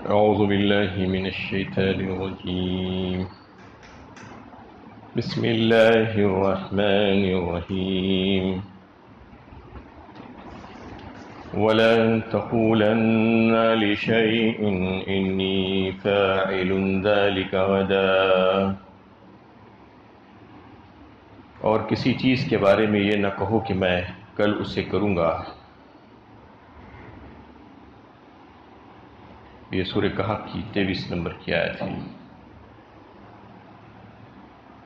اعوذ باللہ من الشیطان الرجیم بسم اللہ الرحمن الرحیم وَلَا تَقُولَنَّ لِشَيْءٍ إِنِّي فَاعِلٌ ذَلِكَ غَدًا، اور کسی چیز کے بارے میں یہ نہ کہو کہ میں کل اسے کروں گا۔ یہ سورہ کہف کی 23 نمبر کی آیت ہے۔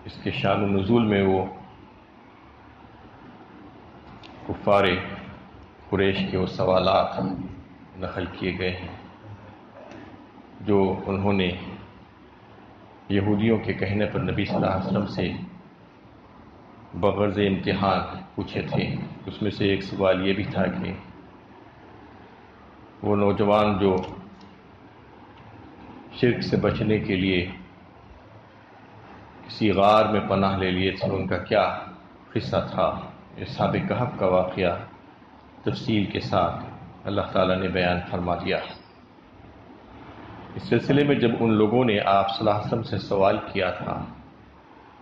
اس کے شان و نزول میں وہ کفار قریش کے وہ سوالات نقل کیے گئے ہیں جو انہوں نے یہودیوں کے کہنے پر نبی صلی اللہ علیہ وسلم سے بغرض امتحان پوچھے تھے۔ اس میں سے ایک سوال یہ بھی تھا کہ وہ نوجوان جو شرک سے بچنے کے لیے کسی غار میں پناہ لے لیے تھے، ان کا کیا قصہ تھا۔ اصحاب کہف کا واقعہ تفصیل کے ساتھ اللہ تعالیٰ نے بیان فرما دیا۔ اس سلسلے میں جب ان لوگوں نے آپ صلی اللہ علیہ وسلم سے سوال کیا تھا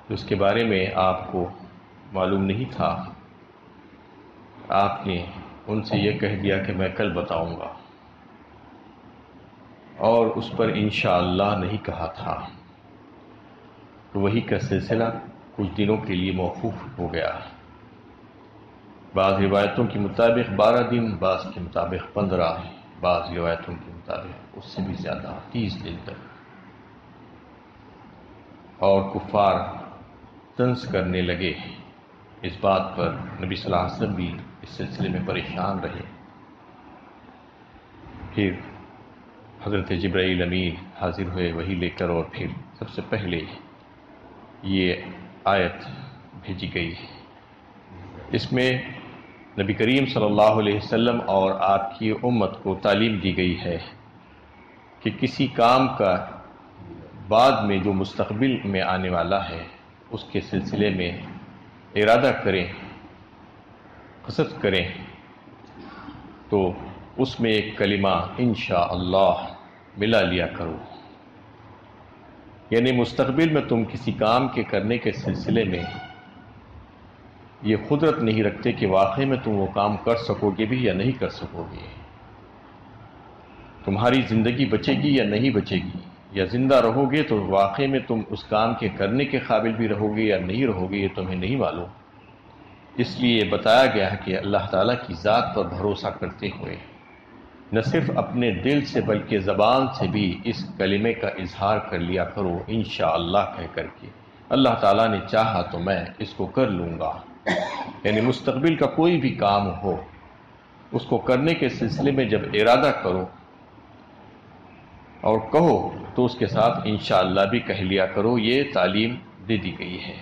اس کے بارے میں آپ کو معلوم نہیں تھا، آپ نے ان سے یہ کہہ دیا کہ میں کل بتاؤں گا، اور اس پر انشاءاللہ نہیں کہا تھا، تو وہی کا سلسلہ کچھ دنوں کے لیے موقوف ہو گیا۔ بعض روایتوں کے مطابق 12 دن، بعض کے مطابق 15، بعض روایتوں کے مطابق اس سے بھی زیادہ 30 دن تک، اور کفار طنز کرنے لگے۔ اس بات پر نبی صلی اللہ علیہ وسلم بھی اس سلسلے میں پریشان رہے۔ پھر حضرت جبرائیل امین حاضر ہوئے وہی لے کر، اور پھر سب سے پہلے یہ آیت بھیجی گئی۔ اس میں نبی کریم صلی اللہ علیہ وسلم اور آپ کی امت کو تعلیم دی گئی ہے کہ کسی کام کا بعد میں جو مستقبل میں آنے والا ہے اس کے سلسلے میں ارادہ کریں، قصد کریں، تو اس میں ایک کلمہ انشاءاللہ ملا لیا کرو۔ یعنی مستقبل میں تم کسی کام کے کرنے کے سلسلے میں یہ قدرت نہیں رکھتے کہ واقعی میں تم وہ کام کر سکو گے بھی یا نہیں کر سکو گے، تمہاری زندگی بچے گی یا نہیں بچے گی، یا زندہ رہو گے تو واقعی میں تم اس کام کے کرنے کے قابل بھی رہو گے یا نہیں رہو گے، یہ تمہیں نہیں معلوم۔ اس لیے بتایا گیا ہے کہ اللہ تعالیٰ کی ذات پر بھروسہ کرتے ہوئے نہ صرف اپنے دل سے بلکہ زبان سے بھی اس کلمے کا اظہار کر لیا کرو انشاءاللہ کہہ کر کے، اللہ تعالیٰ نے چاہا تو میں اس کو کر لوں گا۔ یعنی مستقبل کا کوئی بھی کام ہو اس کو کرنے کے سلسلے میں جب ارادہ کرو اور کہو تو اس کے ساتھ انشاءاللہ بھی کہہ لیا کرو، یہ تعلیم دے دی گئی ہے۔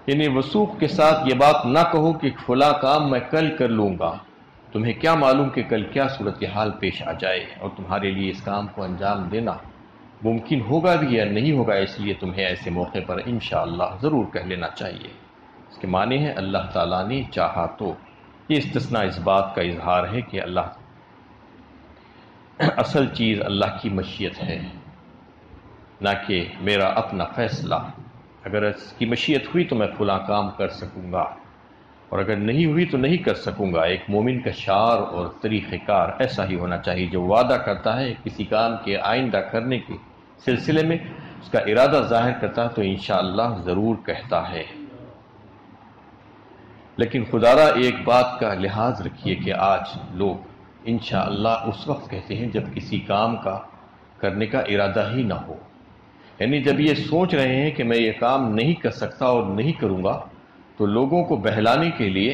یعنی وثوق کے ساتھ یہ بات نہ کہو کہ فلاں کام میں کل کر لوں گا، تمہیں کیا معلوم کہ کل کیا صورتحال پیش آ جائے، اور تمہارے لیے اس کام کو انجام دینا ممکن ہوگا بھی یا نہیں ہوگا، اس لیے تمہیں ایسے موقع پر انشاءاللہ ضرور کہہ لینا چاہیے۔ اس کے معنی ہے اللہ تعالیٰ نے چاہا تو، یہ استثناء اس بات کا اظہار ہے کہ اللہ اصل چیز اللہ کی مشیت ہے، نہ کہ میرا اپنا فیصلہ۔ اگر اس کی مشیت ہوئی تو میں فلاں کام کر سکوں گا، اور اگر نہیں ہوئی تو نہیں کر سکوں گا۔ ایک مومن کا شعار اور طریقہ کار ایسا ہی ہونا چاہیے، جو وعدہ کرتا ہے کسی کام کے آئندہ کرنے کے سلسلے میں اس کا ارادہ ظاہر کرتا ہے تو انشاءاللہ ضرور کہتا ہے۔ لیکن خدارا ایک بات کا لحاظ رکھیے کہ آج لوگ انشاءاللہ اس وقت کہتے ہیں جب کسی کام کا کرنے کا ارادہ ہی نہ ہو، یعنی جب یہ سوچ رہے ہیں کہ میں یہ کام نہیں کر سکتا اور نہیں کروں گا، تو لوگوں کو بہلانے کے لیے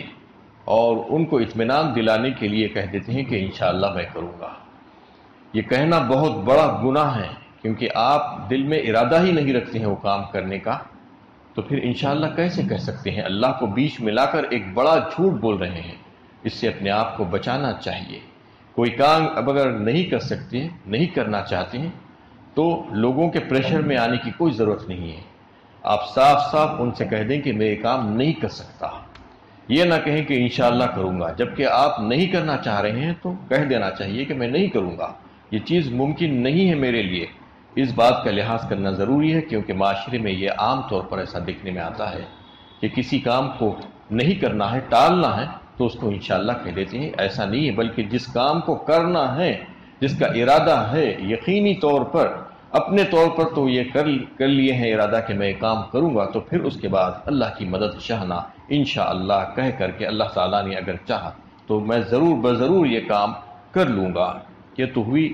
اور ان کو اطمینان دلانے کے لیے کہہ دیتے ہیں کہ انشاءاللہ میں کروں گا۔ یہ کہنا بہت بڑا گناہ ہے، کیونکہ آپ دل میں ارادہ ہی نہیں رکھتے ہیں وہ کام کرنے کا، تو پھر انشاءاللہ کیسے کہہ سکتے ہیں؟ اللہ کو بیچ میں لا کر ایک بڑا جھوٹ بول رہے ہیں۔ اس سے اپنے آپ کو بچانا چاہیے۔ کوئی کام اب اگر نہیں کر سکتے، نہیں کرنا چاہتے ہیں، تو لوگوں کے پریشر میں آنے کی کوئی ضرورت نہیں ہے۔ آپ صاف صاف ان سے کہہ دیں کہ میں یہ کام نہیں کر سکتا، یہ نہ کہیں کہ انشاءاللہ کروں گا۔ جبکہ آپ نہیں کرنا چاہ رہے ہیں تو کہہ دینا چاہیے کہ میں نہیں کروں گا، یہ چیز ممکن نہیں ہے میرے لیے، اس بات کا لحاظ کرنا ضروری ہے، کیونکہ معاشرے میں یہ عام طور پر ایسا دیکھنے میں آتا ہے کہ کسی کام کو نہیں کرنا ہے، ٹالنا ہے، تو اس کو انشاءاللہ کہہ دیتے ہیں۔ ایسا نہیں ہے، بلکہ جس کام کو کرنا ہے، جس کا ارادہ ہے یقینی طور پر، اپنے طور پر تو یہ کر لیے ہیں ارادہ کہ میں یہ کام کروں گا، تو پھر اس کے بعد اللہ کی مدد چاہنا انشاءاللہ کہہ کر کے اللہ تعالیٰ نے اگر چاہا تو میں ضرور بضرور یہ کام کر لوں گا۔ یہ تو ہوئی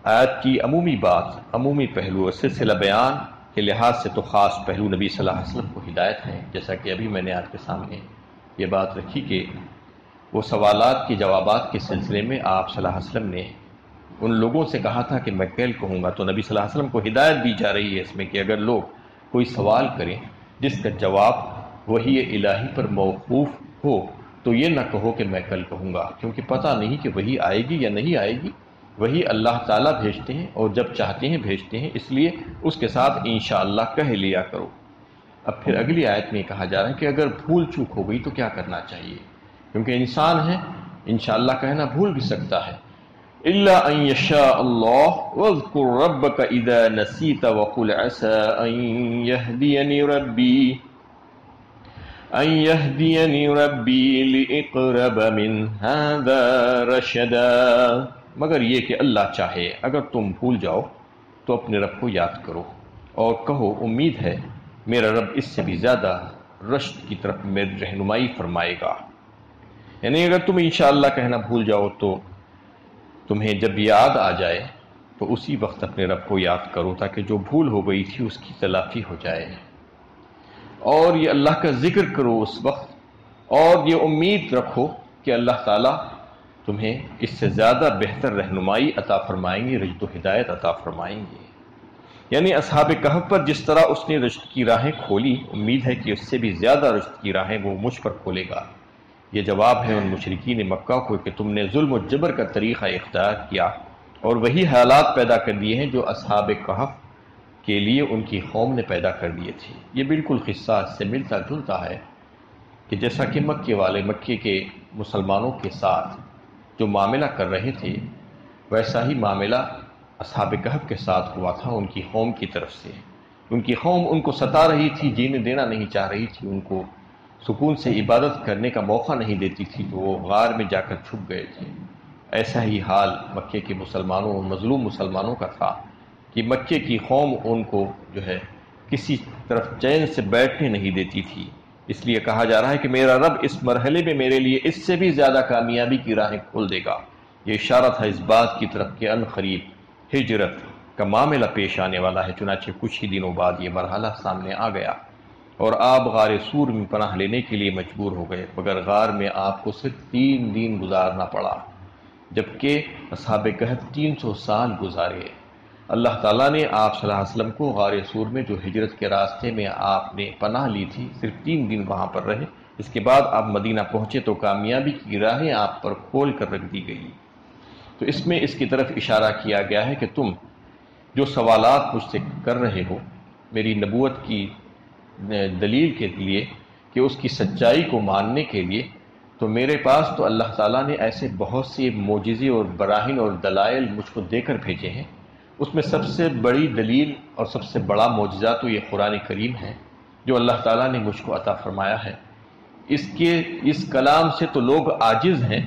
آیت کی عمومی بات، عمومی پہلو، سلسلہ بیان کے لحاظ سے تو خاص پہلو نبی صلی اللہ علیہ وسلم کو ہدایت ہے، جیسا کہ ابھی میں نے آپ کے سامنے یہ بات رکھی کہ وہ سوالات کے جوابات کے سلسلے میں آپ صلی اللہ علیہ وسلم نے ان لوگوں سے کہا تھا کہ میں کل کہوں گا، تو نبی صلی اللہ علیہ وسلم کو ہدایت دی جا رہی ہے اس میں کہ اگر لوگ کوئی سوال کریں جس کا جواب وحی الہی پر موقوف ہو تو یہ نہ کہو کہ میں کل کہوں گا، کیونکہ پتہ نہیں کہ وحی آئے گی یا نہیں آئے گی۔ وہی اللہ تعالیٰ بھیجتے ہیں اور جب چاہتے ہیں بھیجتے ہیں، اس لیے اس کے ساتھ انشاءاللہ کہہ لیا کرو۔ اب پھر اگلی آیت میں کہا جا رہا ہے کہ اگر بھول چوک ہو گئی تو کیا کرنا چاہیے، کیونکہ انسان ہے، انشاءاللہ کہنا بھول بھی سکتا ہے۔ الا ان یشاء اللہ واذکر ربک اذا نسیت وقل عسى ان یہدینی ربی لاقرب من ھذا رشدا، مگر یہ کہ اللہ چاہے اگر تم بھول جاؤ تو اپنے رب کو یاد کرو اور کہو امید ہے میرا رب اس سے بھی زیادہ رشد کی طرف میری رہنمائی فرمائے گا۔ یعنی اگر تم انشاءاللہ کہنا بھول جاؤ تو تمہیں جب یاد آ جائے تو اسی وقت اپنے رب کو یاد کرو تاکہ جو بھول ہو گئی تھی اس کی تلافی ہو جائے، اور یہ اللہ کا ذکر کرو اس وقت، اور یہ امید رکھو کہ اللہ تعالیٰ تمہیں اس سے زیادہ بہتر رہنمائی عطا فرمائیں گے، رشد و ہدایت عطا فرمائیں گے۔ یعنی اصحاب کہف پر جس طرح اس نے رشد کی راہیں کھولی، امید ہے کہ اس سے بھی زیادہ رشد کی راہیں وہ مجھ پر کھولے گا۔ یہ جواب ہے ان مشرکین مکہ کو کہ تم نے ظلم و جبر کا طریقہ اختیار کیا اور وہی حالات پیدا کر دیے ہیں جو اصحاب کہف کے لیے ان کی قوم نے پیدا کر دیے تھے۔ یہ بالکل قصہ اس سے ملتا جلتا ہے کہ جیسا کہ مکے کے مسلمانوں کے ساتھ جو معاملہ کر رہے تھے، ویسا ہی معاملہ اصحاب کہف کے ساتھ ہوا تھا ان کی قوم کی طرف سے۔ ان کی قوم ان کو ستا رہی تھی، جینے دینا نہیں چاہ رہی تھی، ان کو سکون سے عبادت کرنے کا موقع نہیں دیتی تھی، تو وہ غار میں جا کر چھپ گئے تھے۔ ایسا ہی حال مکے کے مسلمانوں اور مظلوم مسلمانوں کا تھا کہ مکے کی قوم ان کو جو ہے کسی طرف چین سے بیٹھنے نہیں دیتی تھی۔ اس لیے کہا جا رہا ہے کہ میرا رب اس مرحلے میں میرے لیے اس سے بھی زیادہ کامیابی کی راہیں کھول دے گا۔ یہ اشارہ تھا اس بات کی طرف کہ ان قریب ہجرت کا معاملہ پیش آنے والا ہے۔ چنانچہ کچھ ہی دنوں بعد یہ مرحلہ سامنے آ گیا اور آپ غار سور میں پناہ لینے کے لیے مجبور ہو گئے، مگر غار میں آپ کو صرف 3 دن گزارنا پڑا، جبکہ اصحاب کہف 300 سال گزارے۔ اللہ تعالیٰ نے آپ صلی اللہ علیہ وسلم کو غار سور میں جو ہجرت کے راستے میں آپ نے پناہ لی تھی، صرف 3 دن وہاں پر رہے۔ اس کے بعد آپ مدینہ پہنچے تو کامیابی کی راہیں آپ پر کھول کر رکھ دی گئی۔ تو اس میں اس کی طرف اشارہ کیا گیا ہے کہ تم جو سوالات مجھ سے کر رہے ہو میری نبوت کی دلیل کے لیے کہ اس کی سچائی کو ماننے کے لیے، تو میرے پاس تو اللہ تعالیٰ نے ایسے بہت سے معجزے اور براہین اور دلائل مجھ کو دے کر بھیجے ہیں۔ اس میں سب سے بڑی دلیل اور سب سے بڑا معجزہ تو یہ قرآن کریم ہے جو اللہ تعالیٰ نے مجھ کو عطا فرمایا ہے۔ اس کلام سے تو لوگ عاجز ہیں،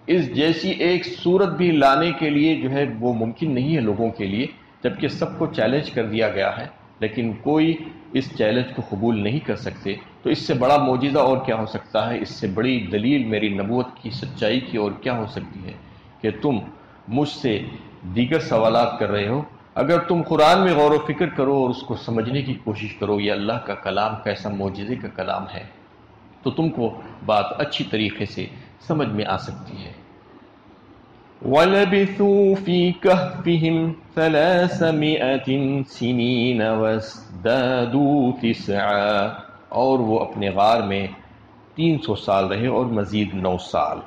اس جیسی ایک صورت بھی لانے کے لیے جو ہے وہ ممکن نہیں ہے لوگوں کے لیے، جبکہ سب کو چیلنج کر دیا گیا ہے، لیکن کوئی اس چیلنج کو قبول نہیں کر سکتے۔ تو اس سے بڑا معجزہ اور کیا ہو سکتا ہے، اس سے بڑی دلیل میری نبوت کی سچائی کی اور کیا ہو سکتی ہے کہ تم مجھ سے دیگر سوالات کر رہے ہو۔ اگر تم قرآن میں غور و فکر کرو اور اس کو سمجھنے کی کوشش کرو یہ اللہ کا کلام کیسا معجزے کا کلام ہے، تو تم کو بات اچھی طریقے سے سمجھ میں آ سکتی ہے۔ وَلَبِثُوا فِي كَهْفِهِمْ 300 سِنِينَ وَازْدَادُوا تِسْعًا، اور وہ اپنے غار میں 300 سال رہے اور مزید 9 سال۔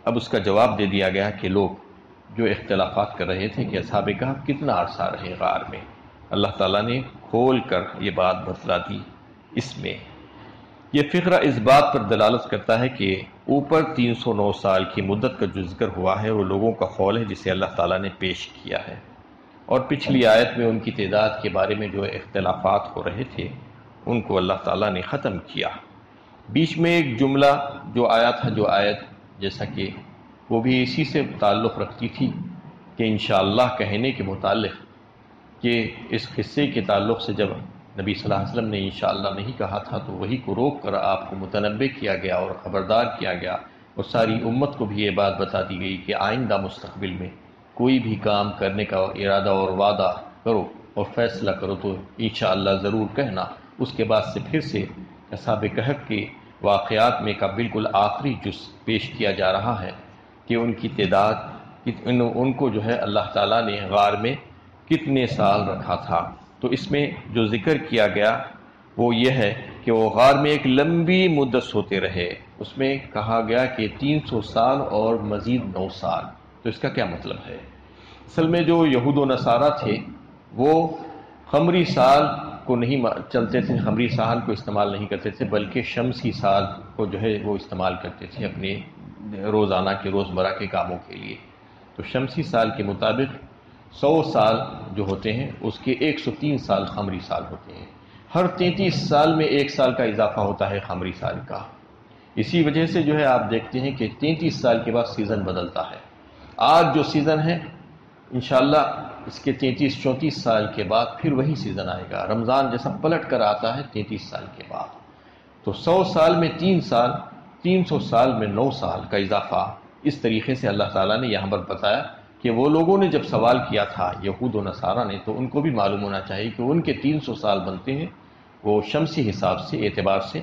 اب اس کا جواب دے دیا گیا کہ لوگ جو اختلافات کر رہے تھے کہ اصحاب کہف کتنا عرصہ رہے غار میں، اللہ تعالیٰ نے کھول کر یہ بات بتلا دی۔ اس میں یہ فقرہ اس بات پر دلالت کرتا ہے کہ اوپر 309 سال کی مدت کا جو ذکر ہوا ہے وہ لوگوں کا قول ہے جسے اللہ تعالیٰ نے پیش کیا ہے، اور پچھلی آیت میں ان کی تعداد کے بارے میں جو اختلافات ہو رہے تھے ان کو اللہ تعالیٰ نے ختم کیا۔ بیچ میں ایک جملہ جو آیا تھا، جو آیت جیسا کہ وہ بھی اسی سے تعلق رکھتی تھی کہ انشاءاللہ کہنے کے متعلق، کہ اس قصے کے تعلق سے جب نبی صلی اللہ علیہ وسلم نے انشاءاللہ نہیں کہا تھا تو وہی کو روک کر آپ کو متنبہ کیا گیا اور خبردار کیا گیا، اور ساری امت کو بھی یہ بات بتا دی گئی کہ آئندہ مستقبل میں کوئی بھی کام کرنے کا ارادہ اور وعدہ کرو اور فیصلہ کرو تو انشاءاللہ ضرور کہنا۔ اس کے بعد سے پھر سے اصحاب کہف کے واقعات میں کا بالکل آخری جز پیش کیا جا رہا ہے کہ ان کی تعداد، ان کو جو ہے اللہ تعالیٰ نے غار میں کتنے سال رکھا تھا۔ تو اس میں جو ذکر کیا گیا وہ یہ ہے کہ وہ غار میں ایک لمبی مدت سوتے رہے۔ اس میں کہا گیا کہ 300 سال اور مزید 9 سال۔ تو اس کا کیا مطلب ہے؟ اصل میں جو یہود و نصارہ تھے وہ قمری سال کو نہیں چلتے تھے، قمری سال کو استعمال نہیں کرتے تھے، بلکہ شمسی سال کو جو ہے وہ استعمال کرتے تھے اپنے روزانہ کے روزمرہ کے کاموں کے لیے۔ تو شمسی سال کے مطابق 100 سال جو ہوتے ہیں اس کے 103 سال قمری سال ہوتے ہیں۔ ہر 33 سال میں 1 سال کا اضافہ ہوتا ہے قمری سال کا۔ اسی وجہ سے جو ہے آپ دیکھتے ہیں کہ 33 سال کے بعد سیزن بدلتا ہے۔ آج جو سیزن ہے انشاءاللہ اس کے 33-34 سال کے بعد پھر وہی سیزن آئے گا۔ رمضان جیسا پلٹ کر آتا ہے 33 سال کے بعد۔ تو 100 سال میں 3 سال، 300 سال میں 9 سال کا اضافہ اس طریقے سے اللہ تعالیٰ نے یہاں پر بتایا کہ وہ لوگوں نے جب سوال کیا تھا یہود و نصارہ نے تو ان کو بھی معلوم ہونا چاہیے کہ ان کے 300 سال بنتے ہیں وہ شمسی حساب سے اعتبار سے،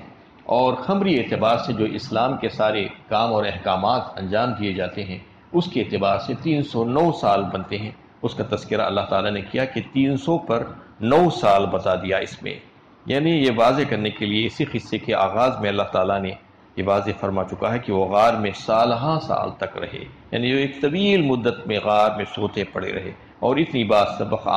اور قمری اعتبار سے جو اسلام کے سارے کام اور احکامات انجام دیے جاتے ہیں اس کے اعتبار سے 309 سال بنتے ہیں۔ اس کا تذکرہ اللہ تعالیٰ نے کیا کہ 300 پر 9 سال بتا دیا اس میں، یعنی یہ واضح کرنے کے لیے اسی قصے کے آغاز میں اللہ تعالیٰ نے یہ واضح فرما چکا ہے کہ وہ غار میں سالہا سال تک رہے، یعنی جو ایک طویل مدت میں غار میں سوتے پڑے رہے، اور اتنی بات سبق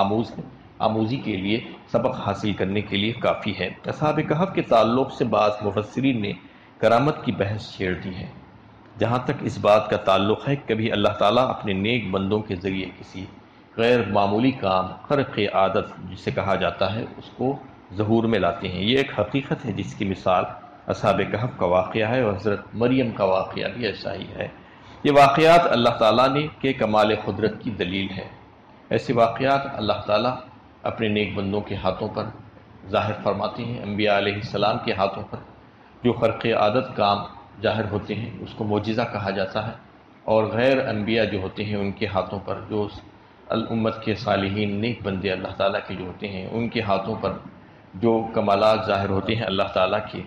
آموزی کے لیے، سبق حاصل کرنے کے لیے کافی ہے۔ اصحاب کہف کے تعلق سے بعض مفسرین نے کرامت کی بحث چھیڑ دی ہے، جہاں تک اس بات کا تعلق ہے کبھی اللہ تعالیٰ اپنے نیک بندوں کے ذریعے کسی غیر معمولی کام، خرق عادت جسے کہا جاتا ہے، اس کو ظہور میں لاتے ہیں۔ یہ ایک حقیقت ہے جس کی مثال اصحاب کہف کا واقعہ ہے، اور حضرت مریم کا واقعہ بھی ایسا ہی ہے۔ یہ واقعات اللہ تعالیٰ نے کے کمال قدرت کی دلیل ہے۔ ایسے واقعات اللہ تعالیٰ اپنے نیک بندوں کے ہاتھوں پر ظاہر فرماتے ہیں۔ انبیاء علیہ السلام کے ہاتھوں پر جو خرق عادت کام ظاہر ہوتے ہیں اس کو معجزہ کہا جاتا ہے، اور غیر انبیاء جو ہوتے ہیں ان کے ہاتھوں پر، جو الامت کے صالحین نیک بندے اللہ تعالیٰ کے جو ہوتے ہیں ان کے ہاتھوں پر جو کمالات ظاہر ہوتے ہیں اللہ تعالیٰ کے،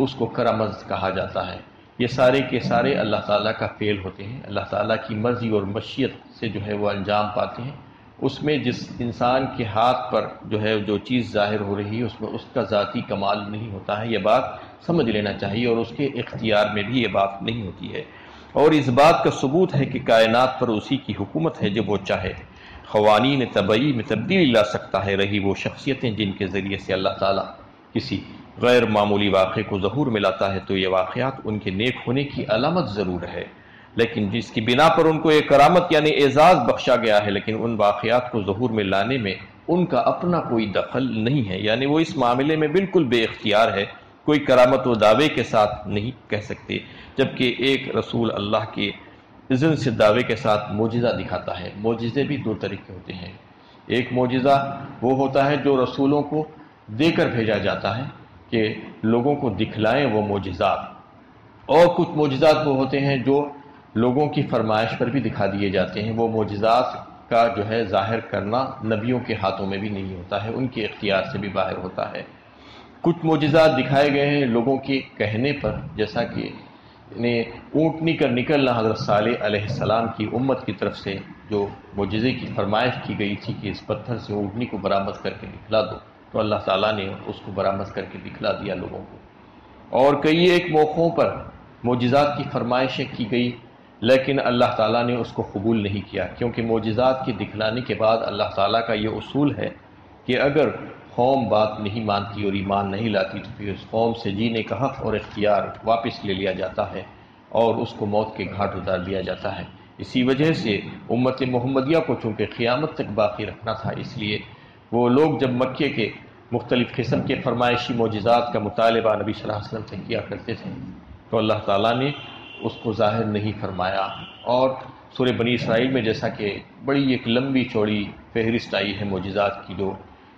اس کو کرامت کہا جاتا ہے۔ یہ سارے کے سارے اللہ تعالیٰ کا فعل ہوتے ہیں، اللہ تعالیٰ کی مرضی اور مشیت سے جو ہے وہ انجام پاتے ہیں۔ اس میں جس انسان کے ہاتھ پر جو ہے جو چیز ظاہر ہو رہی ہے اس میں اس کا ذاتی کمال نہیں ہوتا ہے، یہ بات سمجھ لینا چاہیے، اور اس کے اختیار میں بھی یہ بات نہیں ہوتی ہے۔ اور اس بات کا ثبوت ہے کہ کائنات پر اسی کی حکومت ہے جب وہ چاہے قوانین طبعی میں تبدیلی لا سکتا ہے۔ رہی وہ شخصیتیں جن کے ذریعے سے اللہ تعالیٰ کسی غیر معمولی واقعے کو ظہور میں لاتا ہے تو یہ واقعات ان کے نیک ہونے کی علامت ضرور ہے، لیکن جس کی بنا پر ان کو ایک کرامت یعنی اعزاز بخشا گیا ہے، لیکن ان واقعات کو ظہور میں لانے میں ان کا اپنا کوئی دخل نہیں ہے، یعنی وہ اس معاملے میں بالکل بے اختیار ہے، کوئی کرامت و دعوے کے ساتھ نہیں کہہ سکتے۔ جبکہ ایک رسول اللہ کے اذن سے دعوے کے ساتھ معجزہ دکھاتا ہے۔ معجزے بھی 2 طرح کے ہوتے ہیں، ایک معجزہ وہ ہوتا ہے جو رسولوں کو دے کر بھیجا جاتا ہے کہ لوگوں کو دکھلائیں وہ معجزات، اور کچھ معجزات وہ ہوتے ہیں جو لوگوں کی فرمائش پر بھی دکھا دیے جاتے ہیں۔ وہ معجزات کا جو ہے ظاہر کرنا نبیوں کے ہاتھوں میں بھی نہیں ہوتا ہے، ان کے اختیار سے بھی باہر ہوتا ہے۔ کچھ معجزات دکھائے گئے ہیں لوگوں کے کہنے پر، جیسا کہ اونٹنی کا نکلنا حضرت صالح علیہ السلام کی امت کی طرف سے جو معجزے کی فرمائش کی گئی تھی کہ اس پتھر سے اونٹنی کو برآمد کر کے دکھلا دو، تو اللہ تعالیٰ نے اس کو برآمد کر کے دکھلا دیا لوگوں کو۔ اور کئی ایک موقعوں پر معجزات کی فرمائشیں کی گئی، لیکن اللہ تعالیٰ نے اس کو قبول نہیں کیا، کیونکہ معجزات کے دکھلانے کے بعد اللہ تعالیٰ کا یہ اصول ہے کہ اگر قوم بات نہیں مانتی اور ایمان نہیں لاتی تو پھر اس قوم سے جینے کا حق اور اختیار واپس لے لیا جاتا ہے اور اس کو موت کے گھاٹ اتار دیا جاتا ہے۔ اسی وجہ سے امت محمدیہ کو چونکہ قیامت تک باقی رکھنا تھا، اس لیے وہ لوگ جب مکے کے مختلف قسم کے فرمائشی معجزات کا مطالبہ نبی صلی اللہ علیہ وسلم سے کیا کرتے تھے تو اللہ تعالیٰ نے اس کو ظاہر نہیں فرمایا، اور سورہ بنی اسرائیل میں جیسا کہ بڑی ایک لمبی چوڑی فہرست آئی ہے معجزات کی، جو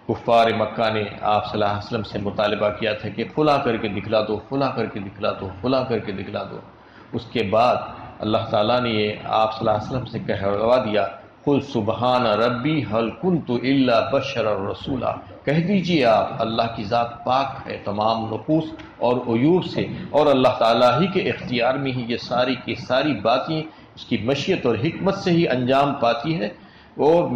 کفار مکہ نے آپ صلی اللہ علیہ وسلم سے مطالبہ کیا تھا کہ فلاں کر کے دکھلا دو، فلاں کر کے دکھلا دو، فلاں کر کے دکھلا دو۔ اس کے بعد اللہ تعالیٰ نے یہ آپ صلی اللہ علیہ وسلم سے کہوا دیا، قل سبحان ربی هل کنت الا بشرا رسولا، کہہ دیجئے آپ اللہ کی ذات پاک ہے تمام نقوص اور عیوب سے، اور اللہ تعالیٰ ہی کے اختیار میں ہی یہ ساری کی ساری باتیں اس کی مشیت اور حکمت سے ہی انجام پاتی ہے، اور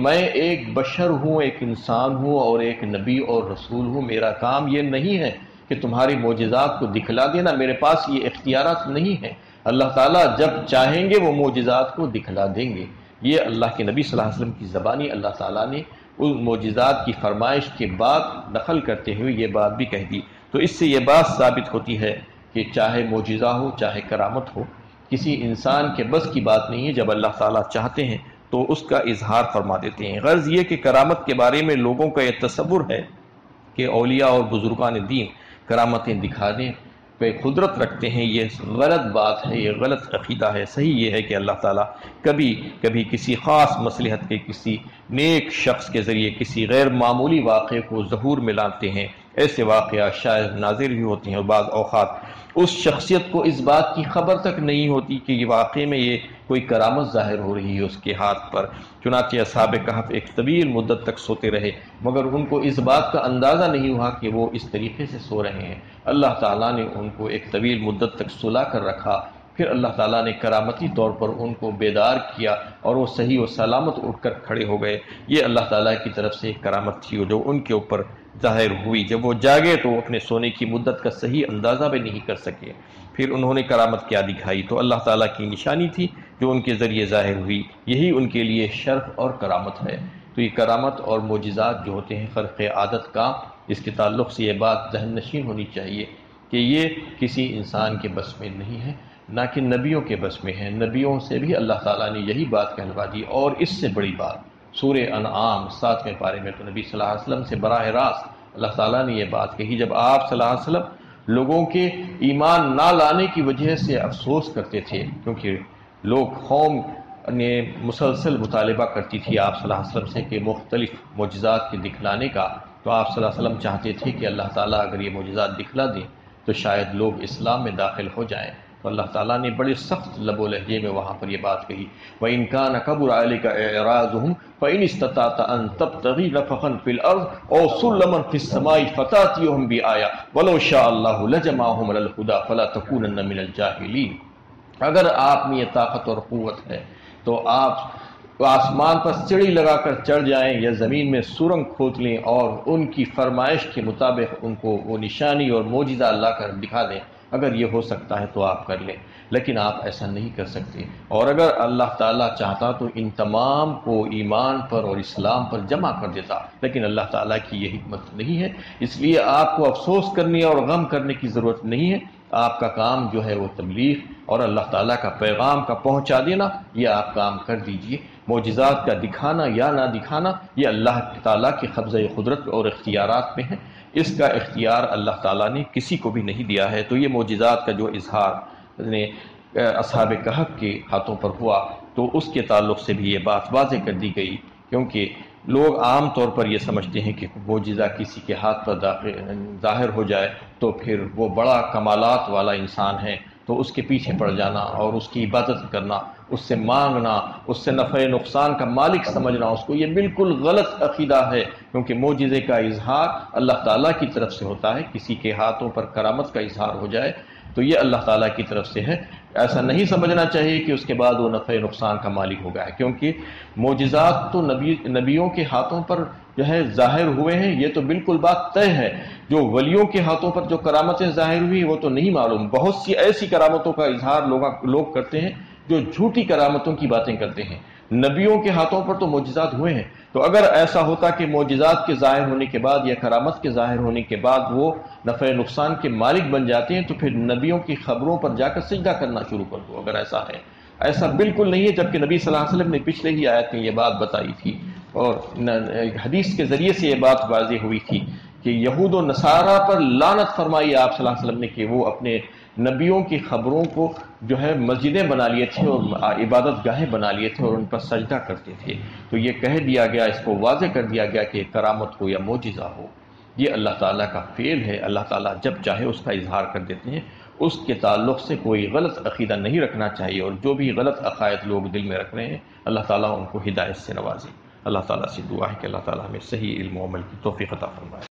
میں ایک بشر ہوں، ایک انسان ہوں اور ایک نبی اور رسول ہوں۔ میرا کام یہ نہیں ہے کہ تمہاری معجزات کو دکھلا دینا، میرے پاس یہ اختیارات نہیں ہیں۔ اللہ تعالیٰ جب چاہیں گے وہ معجزات کو دکھلا دیں گے۔ یہ اللہ کے نبی صلی اللہ علیہ وسلم کی زبانی اللہ تعالیٰ نے ان معجزات کی فرمائش کے بعد نقل کرتے ہوئے یہ بات بھی کہہ دی۔ تو اس سے یہ بات ثابت ہوتی ہے کہ چاہے معجزہ ہو چاہے کرامت ہو، کسی انسان کے بس کی بات نہیں ہے، جب اللہ تعالیٰ چاہتے ہیں تو اس کا اظہار فرما دیتے ہیں۔ غرض یہ کہ کرامت کے بارے میں لوگوں کا یہ تصور ہے کہ اولیاء اور بزرگان دین کرامتیں دکھانے پہ قدرت رکھتے ہیں، یہ غلط بات ہے، یہ غلط عقیدہ ہے۔ صحیح یہ ہے کہ اللہ تعالیٰ کبھی کبھی کسی خاص مصلحت کے کسی نیک شخص کے ذریعے کسی غیر معمولی واقعے کو ظہور میں لاتے ہیں۔ ایسے واقعات شاید نازل بھی ہوتے ہیں، اور بعض اوقات اس شخصیت کو اس بات کی خبر تک نہیں ہوتی کہ یہ واقعے میں یہ کوئی کرامت ظاہر ہو رہی ہے اس کے ہاتھ پر۔ چنانچہ اصحاب کہف ایک طویل مدت تک سوتے رہے، مگر ان کو اس بات کا اندازہ نہیں ہوا کہ وہ اس طریقے سے سو رہے ہیں۔ اللہ تعالیٰ نے ان کو ایک طویل مدت تک سلا کر رکھا، پھر اللہ تعالیٰ نے کرامتی طور پر ان کو بیدار کیا اور وہ صحیح و سلامت اٹھ کر کھڑے ہو گئے۔ یہ اللہ تعالیٰ کی طرف سے ایک کرامت تھی جو ان کے اوپر ظاہر ہوئی۔ جب وہ جاگے تو اپنے سونے کی مدت کا صحیح اندازہ بھی نہیں کر سکے۔ پھر انہوں نے کرامت کیا دکھائی تو اللہ تعالیٰ کی نشانی تھی جو ان کے ذریعے ظاہر ہوئی، یہی ان کے لیے شرف اور کرامت ہے۔ تو یہ کرامت اور معجزات جو ہوتے ہیں خرق عادت کا، اس کے تعلق سے یہ بات ذہن نشین ہونی چاہیے کہ یہ کسی انسان کے بس میں نہیں ہے، نہ کہ نبیوں کے بس میں ہے۔ نبیوں سے بھی اللہ تعالیٰ نے یہی بات کہلوا دی، اور اس سے بڑی بات سورہ انعام 7ویں پارے میں تو نبی صلی اللہ علیہ وسلم سے براہ راست اللہ تعالیٰ نے یہ بات کہی، جب آپ صلی اللہ علیہ وسلم لوگوں کے ایمان نہ لانے کی وجہ سے افسوس کرتے تھے، کیونکہ لوگ قوم نے مسلسل مطالبہ کرتی تھی آپ صلی اللہ علیہ وسلم سے کہ مختلف معجزات کے دکھلانے کا، تو آپ صلی اللہ علیہ وسلم چاہتے تھے کہ اللہ تعالیٰ اگر یہ معجزات دکھلا دیں تو شاید لوگ اسلام میں داخل ہو جائیں۔ تو اللہ تعالیٰ نے بڑے سخت لب و لہجے میں وہاں پر یہ بات کہی، وَإِن كَانَ كَبُرَ عَلَيْكَ إِعْرَاضُهُمْ فَإِنِ اسْتَطَعْتَ أَن تَبْتَغِيَ نَفَقًا فِي الْأَرْضِ أَوْ سُلَّمًا فِي السَّمَاءِ فَتَأْتِيَهُم بِآيَةٍ وَلَوْ شَاءَ اللَّهُ لَجَمَعَهُمْ عَلَى الْهُدَىٰ فَلَا تَكُونَنَّ مِنَ الْجَاهِلِينَ۔ اگر آپ میں یہ طاقت اور قوت ہے تو آپ آسمان پر سیڑھی لگا کر چڑھ جائیں یا زمین میں سرنگ کھود لیں اور ان کی فرمائش کے مطابق ان کو وہ نشانی اور معجزہ لا کر دکھا دیں، اگر یہ ہو سکتا ہے تو آپ کر لیں، لیکن آپ ایسا نہیں کر سکتے۔ اور اگر اللہ تعالیٰ چاہتا تو ان تمام کو ایمان پر اور اسلام پر جمع کر دیتا، لیکن اللہ تعالیٰ کی یہ حکمت نہیں ہے، اس لیے آپ کو افسوس کرنے اور غم کرنے کی ضرورت نہیں ہے۔ آپ کا کام جو ہے وہ تبلیغ اور اللہ تعالیٰ کا پیغام کا پہنچا دینا، یہ آپ کام کر دیجئے۔ معجزات کا دکھانا یا نہ دکھانا یہ اللہ تعالیٰ کے قبضہ قدرت اور اختیارات میں ہے، اس کا اختیار اللہ تعالیٰ نے کسی کو بھی نہیں دیا ہے۔ تو یہ معجزات کا جو اظہار نے اصحاب کہف کے ہاتھوں پر ہوا تو اس کے تعلق سے بھی یہ بات واضح کر دی گئی، کیونکہ لوگ عام طور پر یہ سمجھتے ہیں کہ معجزہ کسی کے ہاتھ پر ظاہر ہو جائے تو پھر وہ بڑا کمالات والا انسان ہے، تو اس کے پیچھے پڑ جانا اور اس کی عبادت کرنا، اس سے مانگنا، اس سے نفع نقصان کا مالک سمجھنا، اس کو یہ بالکل غلط عقیدہ ہے، کیونکہ معجزے کا اظہار اللہ تعالیٰ کی طرف سے ہوتا ہے۔ کسی کے ہاتھوں پر کرامت کا اظہار ہو جائے تو یہ اللہ تعالیٰ کی طرف سے ہے۔ ایسا نہیں سمجھنا چاہیے کہ اس کے بعد وہ نفع نقصان کا مالک ہو گیا ہے، کیونکہ معجزات تو نبیوں کے ہاتھوں پر جو ہے ظاہر ہوئے ہیں، یہ تو بالکل بات طے ہے۔ جو ولیوں کے ہاتھوں پر جو کرامتیں ظاہر ہوئی وہ تو نہیں معلوم۔ بہت سی ایسی کرامتوں کا اظہار لوگ کرتے ہیں جو جھوٹی کرامتوں کی باتیں کرتے ہیں۔ نبیوں کے ہاتھوں پر تو معجزات ہوئے ہیں، تو اگر ایسا ہوتا کہ معجزات کے ظاہر ہونے کے بعد یا کرامت کے ظاہر ہونے کے بعد وہ نفع نقصان کے مالک بن جاتے ہیں تو پھر نبیوں کی خبروں پر جا کر سجدہ کرنا شروع کر دو۔ اگر ایسا ہے، ایسا بالکل نہیں ہے، جبکہ نبی صلی اللہ علیہ وسلم نے پچھلے ہی آیت میں یہ بات بتائی تھی اور حدیث کے ذریعے سے یہ بات واضح ہوئی تھی کہ یہود و نصارہ پر لعنت فرمائی آپ صلی اللہ علیہ وسلم نے کہ وہ اپنے نبیوں کی خبروں کو جو ہے مسجدیں بنا لیے تھے اور عبادت گاہیں بنا لیے تھے اور ان پر سجدہ کرتے تھے۔ تو یہ کہہ دیا گیا، اس کو واضح کر دیا گیا کہ کرامت ہو یا معجزہ ہو، یہ اللہ تعالیٰ کا فعل ہے۔ اللہ تعالیٰ جب چاہے اس کا اظہار کر دیتے ہیں، اس کے تعلق سے کوئی غلط عقیدہ نہیں رکھنا چاہیے، اور جو بھی غلط عقائد لوگ دل میں رکھ رہے ہیں اللہ تعالیٰ ان کو ہدایت سے نوازے۔ اللہ تعالیٰ سے دعا ہے کہ اللہ تعالیٰ ہمیں صحیح علم و عمل کی توفیق عطا فرمائے۔